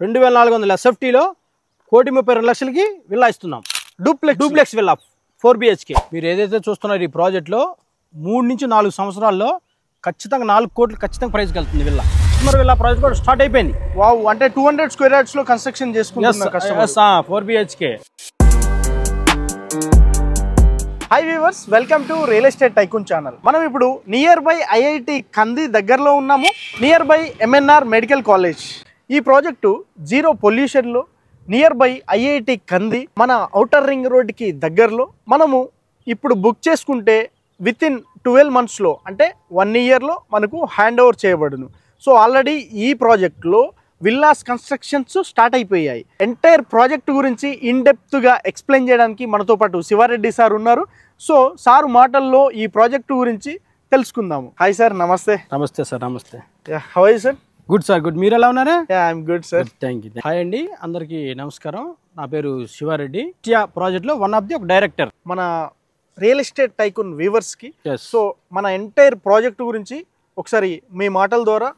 2400 SFT లో 1,32 లక్షలకి villa ఇస్తున్నాం. Duplex villa 4 BHK. మీరు ఏదైతే చూస్తున్నారో ఈ ప్రాజెక్ట్లో 3 నుంచి 4 సంవత్సరాల్లో ఖచ్చితంగా 4 కోట్లు ఖచ్చితంగా ప్రైస్కి వెళ్తుంది విల్లా. కస్టమర్ విల్లా ప్రాజెక్ట్ కూడా స్టార్ట్ అయిపోయింది. వావ్, అంటే 200 స్క్వేర్ యార్డ్స్ లో కన్స్ట్రక్షన్ చేసుకుంటున్నారు customers. 4 BHK. Hi viewers, welcome to real estate tycoon channel. మనం ఇప్పుడు నియర్ బై IIT కంది దగ్గరలో ఉన్నాము, near by MNR medical college. ఈ ప్రాజెక్టు జీరో పొల్యూషన్లో నియర్ బై IIT కంది, మన ఔటర్ రింగ్ రోడ్కి దగ్గరలో. మనము ఇప్పుడు బుక్ చేసుకుంటే వితిన్ 12 మంత్స్లో అంటే 1 ఇయర్లో మనకు హ్యాండ్ ఓవర్ చేయబడును. సో ఆల్రెడీ ఈ ప్రాజెక్ట్లో విల్లాస్ కన్స్ట్రక్షన్స్ స్టార్ట్ అయిపోయాయి. ఎంటైర్ ప్రాజెక్ట్ గురించి ఇన్డెప్త్గా ఎక్స్ప్లెయిన్ చేయడానికి మనతో పాటు శివారెడ్డి సార్ ఉన్నారు. సో సార్ మాటల్లో ఈ ప్రాజెక్టు గురించి తెలుసుకుందాము. హాయ్ సార్, నమస్తే. నమస్తే సార్. నమస్తే. How are you sir? Good sir, good. మీరు ఎలా ఉన్నారా? I'm good sir. Thank you. Hi అండి, అందరికీ నమస్కారం. నా పేరు శివారెడ్డి. ప్రాజెక్ట్లో వన్ ఆఫ్ ది ఒక డైరెక్టర్. మన రియల్ ఎస్టేట్ టైకూన్ వ్యూవర్స్కి సో మన ఎంటైర్ ప్రాజెక్టు గురించి ఒకసారి మీ మాటల ద్వారా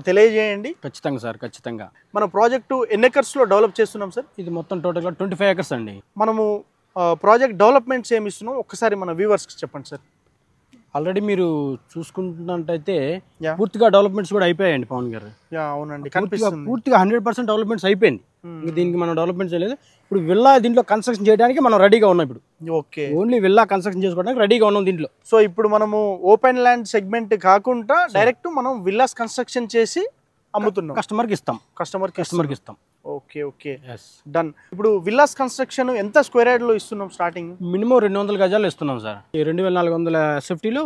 తెలియజేయండి. ఖచ్చితంగా సార్, ఖచ్చితంగా. మన ప్రాజెక్టు ఎన్ని ఎకర్స్లో డెవలప్ చేస్తున్నాం సార్? ఇది మొత్తం టోటల్గా 25 acres అండి. మనము ప్రాజెక్ట్ డెవలప్మెంట్స్ ఏమి ఇస్తున్నాం ఒకసారి మన వ్యూవర్స్కి చెప్పండి సార్. ఆల్రెడీ మీరు చూసుకుంటున్నట్టయితే పూర్తిగా డెవలప్మెంట్స్ కూడా అయిపోయాయండి పవన్ గారు. అవునండి, కనిపిస్తుంది. పూర్తిగా 100% డెవలప్మెంట్స్ అయిపోయింది. దీనికి మనం డెవలప్మెంట్ చేయలేదు. ఇప్పుడు విల్లా దీంట్లో కన్స్ట్రక్షన్ చేయడానికి మనం రెడీగా ఉన్నాం. ఇప్పుడు ఓకే, ఓన్లీ విల్లా కన్స్ట్రక్షన్ చేసుకోవడానికి రెడీగా ఉన్నాం దీంట్లో. సో ఇప్పుడు మనము ఓపెన్ ల్యాండ్ సెగ్మెంట్ కాకుండా డైరెక్ట్ మనం విల్లాస్ కన్స్ట్రక్షన్ చేసి అమ్ముతున్నాం, కస్టమర్కి ఇస్తాం. కస్టమర్కి ఇస్తాం. Okay okay, done. ఇప్పుడు విల్లాస్ కన్స్ట్రక్షన్ ఎంత స్క్వేర్ యార్డ్ లో ఇస్తున్నాం? స్టార్టింగ్ మినిమం 200 గజాలు ఇస్తున్నాం సార్. 2400 SFT లో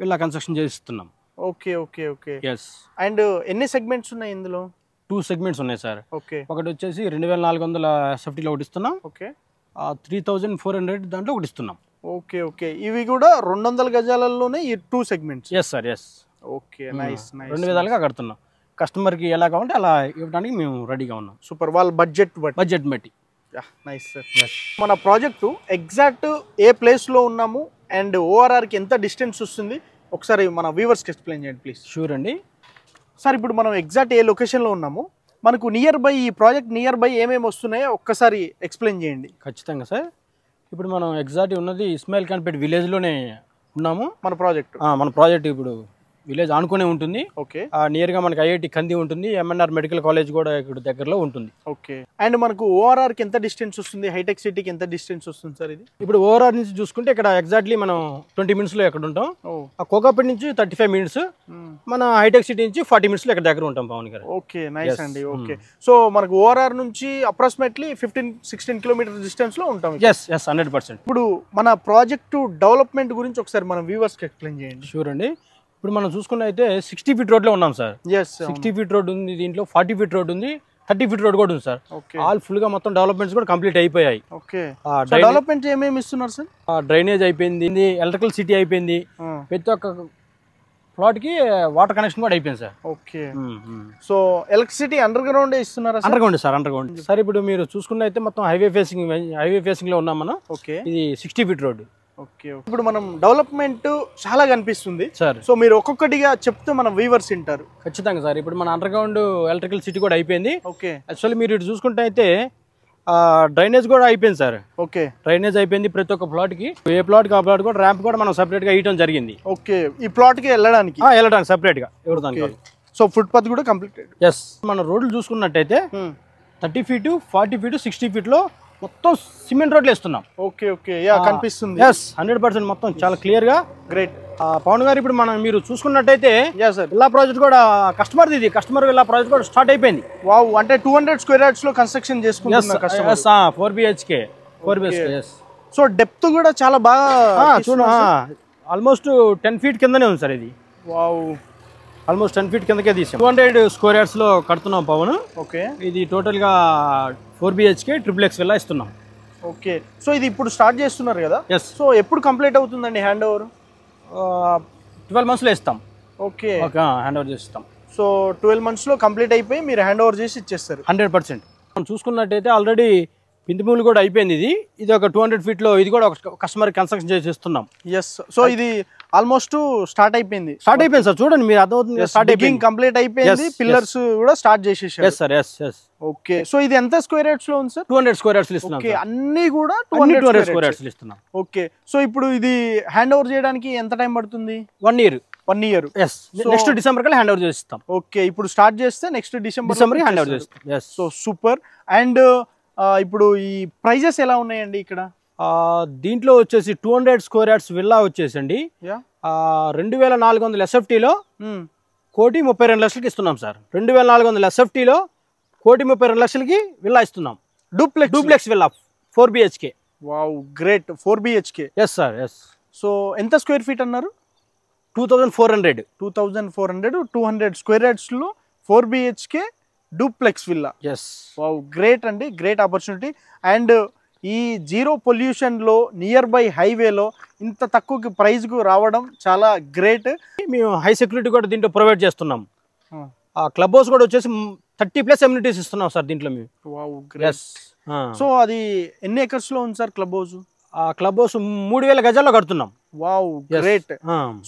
విల్లా కన్స్ట్రక్షన్ చేస్తున్నాం. Okay okay okay. Yes. And ఎన్ని సెగ్మెంట్స్ ఉన్నాయి ఇందులో? 2 segments ఉన్నాయి సార్. ఓకే. ఒకటి వచ్చేసి 2400 SFT లో ఒకటి ఇస్తున్నాం. ఓకే. 3400 దాంట్లో ఒకటి ఇస్తున్నాం. Okay okay. ఇవి కూడా 200 గజాలలోనే ఈ 2 segments. Yes sir, yes. Okay, nice nice. 2 విధాలుగా కడుతున్నాం. కస్టమర్కి ఎలా కావాలంటే అలా ఇవ్వడానికి మేము రెడీగా ఉన్నాం. సూపర్. వాళ్ళ బడ్జెట్ బట్టి. Nice sir. మన ప్రాజెక్టు ఎగ్జాక్ట్ ఏ ప్లేస్లో ఉన్నాము అండ్ ORRకి ఎంత డిస్టెన్స్ వస్తుంది ఒకసారి మన వ్యూవర్స్కి ఎక్స్ప్లెయిన్ చేయండి ప్లీజ్. షూర్ అండి సార్. ఇప్పుడు మనం ఎగ్జాక్ట్ ఏ లొకేషన్లో ఉన్నాము, మనకు నియర్ బై ఈ ప్రాజెక్ట్ నియర్ బై ఏమేమి వస్తున్నాయో ఒక్కసారి ఎక్స్ప్లెయిన్ చేయండి. ఖచ్చితంగా సార్. ఇప్పుడు మనం ఎగ్జాక్ట్ ఉన్నది ఇస్మాయిల్ ఖాన్పేట్ విలేజ్లోనే ఉన్నాము. మన ప్రాజెక్ట్ ఇప్పుడు విలేజ్ ఆనుకునే ఉంటుంది. ఓకే. నియర్గా మనకి IIT కంది ఉంటుంది, MNR మెడికల్ కాలేజ్ కూడా ఇక్కడ దగ్గరలో ఉంటుంది. ఓకే. అండ్ మనకు ORRకి ఎంత డిస్టెన్స్ వస్తుంది, హైటెక్ సిటీకి ఎంత డిస్టెన్స్ వస్తుంది సార్? ఇది ఇప్పుడు ORR నుంచి చూసుకుంటే ఇక్కడ ఎగ్జాక్ట్లీ మనం 20 minutesలో ఎక్కడ ఉంటాం. ఆ కోకాపేట నుంచి 35 minutes, మన హైటెక్ సిటీ నుంచి 40 minutesలో ఇక్కడ దగ్గర ఉంటాం పవన్ గారు. ఓకే, నైస్ అండి. ఓకే. సో మనకు ORR నుంచి అప్రాక్సిమేట్లీ 15-16 kilometers డిస్టెన్స్ లో ఉంటాం. Yes yes, 100%. ఇప్పుడు మన ప్రాజెక్టు డెవలప్మెంట్ గురించి ఒకసారి మన వ్యూవర్స్కి ఎక్స్ప్లెయిన్ చేయండి. షూర్ అండి. ఇప్పుడు మనం చూసుకున్నైతే 60 feet రోడ్లో ఉన్నాం సార్. 60 feet రోడ్ ఉంది, దీంట్లో 40 feet రోడ్ ఉంది, 30 feet రోడ్ కూడా ఉంది సార్. ఆల్ ఫుల్ గా మొత్తం డెవలప్మెంట్స్ కూడా కంప్లీట్ అయిపోయాయి. ఓకే. డెవలప్మెంట్ ఏమేమి ఇస్తున్నారు సార్? డ్రైనేజ్ అయిపోయింది, ఎలక్ట్రికల్ సిటీ అయిపోయింది, ప్రతి ఒక్క ప్లాట్ కి వాటర్ కనెక్షన్ కూడా అయిపోయింది sir. Okay. So electricity under ground ఇస్తున్నారా? Under ground sir, under ground sir. ఇప్పుడు మీరు చూసుకున్నైతే మొత్తం హైవే ఫేసింగ్ లో ఉన్నాం మనం. ఓకే. ఇది 60 feet రోడ్. ఓకే. ఇప్పుడు మనం డెవలప్మెంట్ చాలా కనిపిస్తుంది సార్. సో మీరు ఒక్కొక్కటిగా చెప్తే మన వ్యూవర్స్ వింటారు. ఖచ్చితంగా సార్. ఇప్పుడు మన అండర్ గ్రౌండ్ ఎలక్ట్రికల్ సిటీ కూడా అయిపోయింది. ఓకే. యాక్చువల్లీ మీరు ఇటు చూసుకుంటే అయితే డ్రైనేజ్ కూడా అయిపోయింది సార్. ఓకే. డ్రైనేజ్ అయిపోయింది ప్రతి ఒక్క ప్లాట్ కి. ఏ ప్లాట్ కి ఆ ప్లాట్ కూడా ర్యాంప్ కూడా మనం సెపరేట్ గా ఇవ్వడం జరిగింది. ఓకే. ఈ ప్లాట్ కి వెళ్ళడానికి సెపరేట్ గా ఇవ్వడానికి. సో ఫుట్ పాత్ కూడా కంప్లీట్. ఎస్. మన రోడ్లు చూసుకున్నట్టయితే 30 feet, 40 feet, 60 feet లో మొత్తం సిమెంట్ రోడ్లు వేస్తున్నాం. ఓకే ఓకే, కనిపిస్తుంది. ఎస్, 100% మొత్తం చాలా క్లియర్ గా. గ్రేట్. పవన్ గారు, ఇప్పుడు మనం మీరు చూసుకున్నట్టయితే విల్లా ప్రాజెక్ట్ కూడా కస్టమర్ విల్లా ప్రాజెక్ట్ కూడా స్టార్ట్ అయిపోయింది. వావ్, అంటే 200 స్క్వేర్ యార్డ్స్ లో కన్స్ట్రక్షన్ చేసుకుంటున్నారు కస్టమర్. 4 BHK. సో డెప్త్ కూడా చాలా బాగా చూడ, ఆల్మోస్ట్ 10 feet కిందనే ఉంది సార్ ఇది. వావ్, ఆల్మోస్ట్ 10 feet కిందకే తీసాం. 200 square yards లో కడుతున్నాం పవన్. ఓకే. ఇది టోటల్ గా 4 BHK XXX విల్లా ఇస్తున్నాం. ఓకే. సో ఇది ఇప్పుడు స్టార్ట్ చేస్తున్నారు కదా? ఎస్. సో ఎప్పుడు కంప్లీట్ అవుతుందండి హ్యాండ్ ఓవర్? 12 months లో ఇస్తాం. ఓకే. హ్యాండ్ ఓవర్ చేస్తాం. సో 12 months లో కంప్లీట్ అయిపోయి మీరు హ్యాండ్ ఓవర్ చేసి ఇచ్చేస్తారు. 100%. మనం చూసుకున్నట్టయితే ఆల్రెడీ పింతిమూలు కూడా అయిపోయింది. ఇది ఒక 200 feet లో ఇది కూడా ఒక కస్టమర్ కన్స్ట్రక్షన్ చేసి ఇస్తున్నాం. ఎస్. సో ఇది ఆల్మోస్ట్ స్టార్ట్ అయిపోయింది సార్, చూడండి మీరు అర్థమవుతుంది, స్టార్ట్ అయిపోయింది, కంప్లీట్ అయిపోయింది, పిల్లర్స్ కూడా స్టార్ట్ చేసేసారు. సార్. ఓకే, సో ఇది ఎంత స్క్వేర్ యార్డ్స్ లో ఉంది సార్? 200 స్క్వేర్ యార్డ్స్ ఇస్తున్నాం. ఓకే, అన్ని కూడా 200 స్క్వేర్ యార్డ్స్ ఇస్తున్నాం. ఓకే, సో ఇప్పుడు ఇది హ్యాండ్ ఓవర్ చేయడానికి ఎంత టైం పడుతుంది? 1 year. నెక్స్ట్ డిసెంబర్ కల్లా హ్యాండ్ ఓవర్ చేస్తాం. ఓకే, ఇప్పుడు స్టార్ట్ చేస్తే నెక్స్ట్ డిసెంబర్ హ్యాండ్ ఓవర్ చేస్తాం. So super. అండ్ ఇప్పుడు ఈ ప్రైజెస్ ఎలా ఉన్నాయండి ఇక్కడ? దీంట్లో వచ్చేసి 200 స్క్వేర్ యార్డ్స్ విల్లా వచ్చేసండి 2400 SFTలో 1,32,00,000కి ఇస్తున్నాం సార్. 2400 SFTలో 1,32,00,000కి విల్లా ఇస్తున్నాం. Duplex villa 4 BHK. Wow, great. 4 BHK. Yes sir. So ఎంత స్క్వేర్ ఫీట్ అన్నారు? 2400. 200 స్క్వేర్ యార్డ్స్ లో 4 BHK duplex villa. Wow, great అండి, గ్రేట్ ఆపర్చునిటీ. అండ్ ఈ జీరో పొల్యూషన్లో నియర్ బై హైవేలో ఇంత తక్కువ ప్రైస్కు రావడం చాలా గ్రేట్. మేము హై సెక్యూరిటీ కూడా దీంట్లో ప్రొవైడ్ చేస్తున్నాం. క్లబ్ హౌస్ కూడా వచ్చేసి 30+ ఎమ్యూనిటీస్ ఇస్తున్నాం సార్ దీంట్లో మేము. Wow, great. సో అది ఎన్ని ఎకర్స్ లో ఉంది sir club house? Club house 3000 గజాల్లో కడుతున్నాం. Wow, great.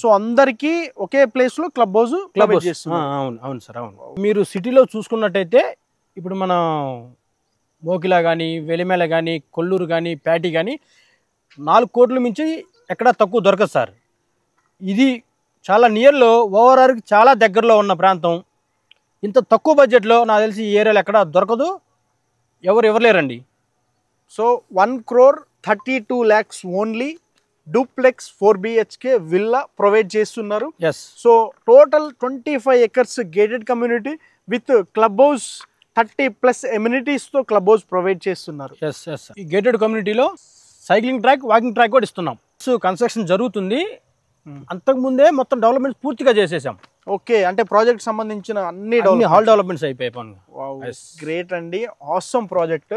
సో అందరికి ఒకే ప్లేస్ లో క్లబ్ హౌస్ చేస్తున్నాం. అవును సార్, అవును. మీరు సిటీలో చూసుకున్నట్టయితే ఇప్పుడు మన మోకిలా కానీ, వెలిమేల కానీ, కొల్లూరు కానీ, ప్యాటి కానీ 4 కోట్ల మించి ఎక్కడ తక్కువ దొరకదు సార్. ఇది చాలా నియర్లో, ఓవరాల్కి చాలా దగ్గరలో ఉన్న ప్రాంతం. ఇంత తక్కువ బడ్జెట్లో నాకు తెలిసి ఈ ఏరియాలో ఎక్కడ దొరకదు, ఎవరు ఇవ్వలేరండి. So 1,32,00,000 only duplex 4 BHK villa provide చేస్తున్నారు. So total 25 acres gated community with club house 30+ amenities తో క్లబ్ హౌస్ ప్రొవైడ్ చేస్తున్నారు. ఈ గేటెడ్ కమ్యూనిటీలో సైక్లింగ్ ట్రాక్, వాకింగ్ ట్రాక్ కూడా ఇస్తున్నాం. సో కన్స్ట్రక్షన్ జరుగుతుంది. అంతకుముందే మొత్తం డెవలప్మెంట్స్ పూర్తిగా చేసేసాం. ఓకే, అంటే ప్రాజెక్ట్ సంబంధించిన అన్ని హాల్ డెవలప్మెంట్స్ అయిపోయాయి. గ్రేట్ అండి, ఆసమ్ ప్రాజెక్ట్.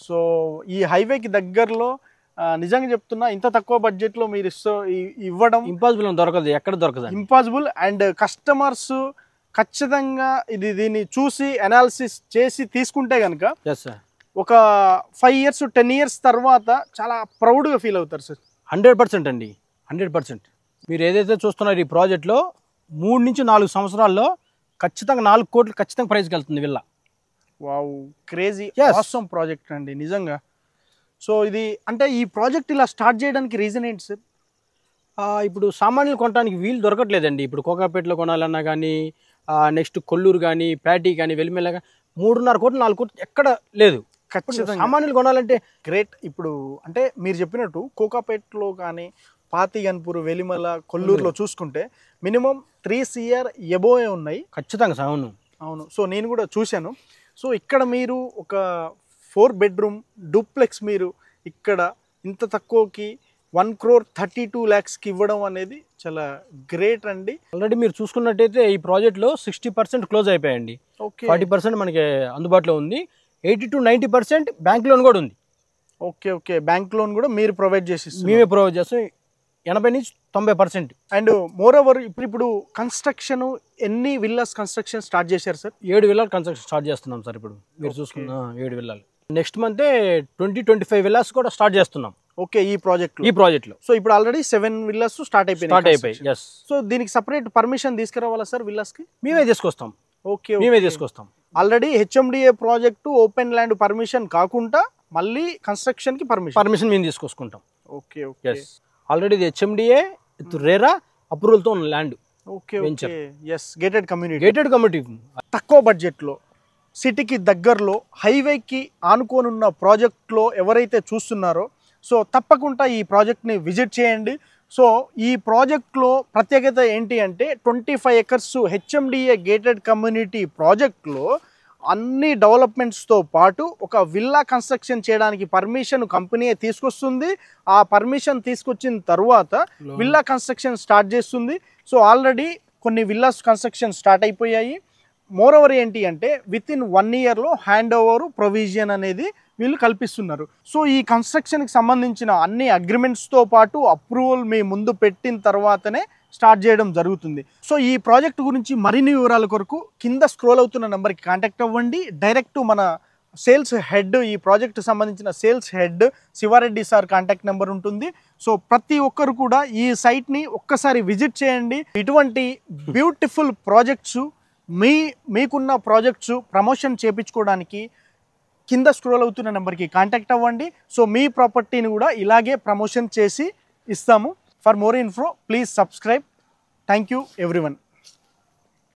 సో ఈ హైవేకి దగ్గరలో నిజంగా చెప్తున్నా, ఇంత తక్కువ బడ్జెట్ లో మీరు ఇవ్వడం ఇంపాసిబుల్, దొరకదు, ఎక్కడ దొరకదు, ఇంపాసిబుల్. అండ్ కస్టమర్స్ ఖచ్చితంగా దీన్ని చూసి అనాలిసిస్ చేసి తీసుకుంటే కనుక ఒక 5 years 10 years తర్వాత చాలా ప్రౌడ్గా ఫీల్ అవుతారు సార్. 100% అండి, 100%. మీరు ఏదైతే చూస్తున్నారో ఈ ప్రాజెక్ట్లో 3 నుంచి 4 సంవత్సరాల్లో ఖచ్చితంగా 4 కోట్లు ఖచ్చితంగా ప్రైస్కి వెళ్తుంది villa. Wow, crazy, awesome project అండి నిజంగా. సో ఇది అంటే ఈ ప్రాజెక్ట్ ఇలా స్టార్ట్ చేయడానికి రీజన్ ఏంటి సార్? ఇప్పుడు సామాన్యులు కొనడానికి వీలు దొరకట్లేదండి. ఇప్పుడు కోకాపేటలో కొనాలన్నా కానీ, నెక్స్ట్ కొల్లూరు కానీ, ప్యాటీ కానీ, వెలిమెల్ల కానీ 3.5 కోట్లు 4 కోట్లు ఎక్కడ లేదు. ఖచ్చితంగా సామాన్యులు కొనాలంటే గ్రేట్. ఇప్పుడు అంటే మీరు చెప్పినట్టు కోకాపేటలో కానీ, పాతిగన్పూర్, వెలిమల, కొల్లూరులో చూసుకుంటే మినిమం 3 CR ఎబోవే ఉన్నాయి. ఖచ్చితంగా సార్. అవును. సో నేను కూడా చూశాను. సో ఇక్కడ మీరు ఒక 4 bedroom డూప్లెక్స్ మీరు ఇక్కడ ఇంత తక్కువకి 1,32,00,000కి ఇవ్వడం అనేది చాలా గ్రేట్ అండి. ఆల్రెడీ మీరు చూసుకున్నట్టయితే ఈ ప్రాజెక్ట్లో 60% క్లోజ్ అయిపోయాయండి. 40% మనకి అందుబాటులో ఉంది. 80 to 90% బ్యాంక్ లోన్ కూడా ఉంది. ఓకే, బ్యాంక్ లోన్ కూడా మీరు ప్రొవైడ్ చేసి మేమే ప్రొవైడ్ చేస్తాం. 80 నుంచి 90%. అండ్ మోర్ ఓవర్ ఇప్పుడు కన్స్ట్రక్షన్ ఎన్ని విల్లాస్ కన్స్ట్రక్షన్ స్టార్ట్ చేశారు సార్? 7 విల్లాలు కన్స్ట్రక్షన్ స్టార్ట్ చేస్తున్నాం సార్. ఇప్పుడు మీరు చూసుకున్న 7 విల్లాలు. నెక్స్ట్ మంతే 20-25 విల్లాస్ కూడా స్టార్ట్ చేస్తున్నాం. ఓకే, ఈ ప్రాజెక్ట్లో. సో ఇప్పుడు ఆల్రెడీ 7 విల్లాస్ స్టార్ట్ అయిపోయి. సో దీనికి సపరేట్ పర్మిషన్ తీసుకురావాలా సార్ విల్లాస్ కి? మేమే తీసుకొస్తాం. మేమే తీసుకొస్తాం. Already HMDA project open land permission కాకుండా మళ్ళీ కన్స్ట్రక్షన్ కి పర్మిషన్ మేము తీసుకొసుకుంటాం. ఓకే. ఆల్రెడీ ఇది HMDA రేరా అప్రూవల్ తో ఉన్న ల్యాండ్. గేటెడ్ కమ్యూనిటీ తక్కువ బడ్జెట్ లో సిటీకి దగ్గరలో హైవేకి ఆనుకోనున్న ప్రాజెక్ట్లో ఎవరైతే చూస్తున్నారో సో తప్పకుండా ఈ ప్రాజెక్ట్ని విజిట్ చేయండి. సో ఈ ప్రాజెక్ట్లో ప్రత్యేకత ఏంటి అంటే 25 acres HMDA గేటెడ్ కమ్యూనిటీ ప్రాజెక్ట్లో అన్ని డెవలప్మెంట్స్తో పాటు ఒక విల్లా కన్స్ట్రక్షన్ చేయడానికి పర్మిషన్ కంపెనీ తీసుకొస్తుంది. ఆ పర్మిషన్ తీసుకొచ్చిన తర్వాత విల్లా కన్స్ట్రక్షన్ స్టార్ట్ చేస్తుంది. సో ఆల్రెడీ కొన్ని విల్లాస్ కన్స్ట్రక్షన్ స్టార్ట్ అయిపోయాయి. మోర్ ఓవర్ ఏంటి అంటే వితిన్ 1 yearలో హ్యాండ్ ఓవర్ ప్రొవిజన్ అనేది వీళ్ళు కల్పిస్తున్నారు. సో ఈ కన్స్ట్రక్షన్కి సంబంధించిన అన్ని అగ్రిమెంట్స్తో పాటు అప్రూవల్ మీ ముందు పెట్టిన తర్వాతనే స్టార్ట్ చేయడం జరుగుతుంది. సో ఈ ప్రాజెక్ట్ గురించి మరిన్ని వివరాల కొరకు కింద స్క్రోల్ అవుతున్న నెంబర్కి కాంటాక్ట్ అవ్వండి. డైరెక్ట్ మన సేల్స్ హెడ్, ఈ ప్రాజెక్ట్ సంబంధించిన sales head Sivareddy sir contact number ఉంటుంది. సో ప్రతి ఒక్కరు కూడా ఈ సైట్ని ఒక్కసారి విజిట్ చేయండి. ఇటువంటి బ్యూటిఫుల్ ప్రాజెక్ట్స్ మీకున్న ప్రాజెక్ట్స్ ప్రమోషన్ చేయించుకోవడానికి కింద స్క్రోల్ అవుతున్న నెంబర్కి కాంటాక్ట్ అవ్వండి. సో మీ ప్రాపర్టీని కూడా ఇలాగే ప్రమోషన్ చేసి ఇస్తాము. For more info please subscribe. Thank you everyone.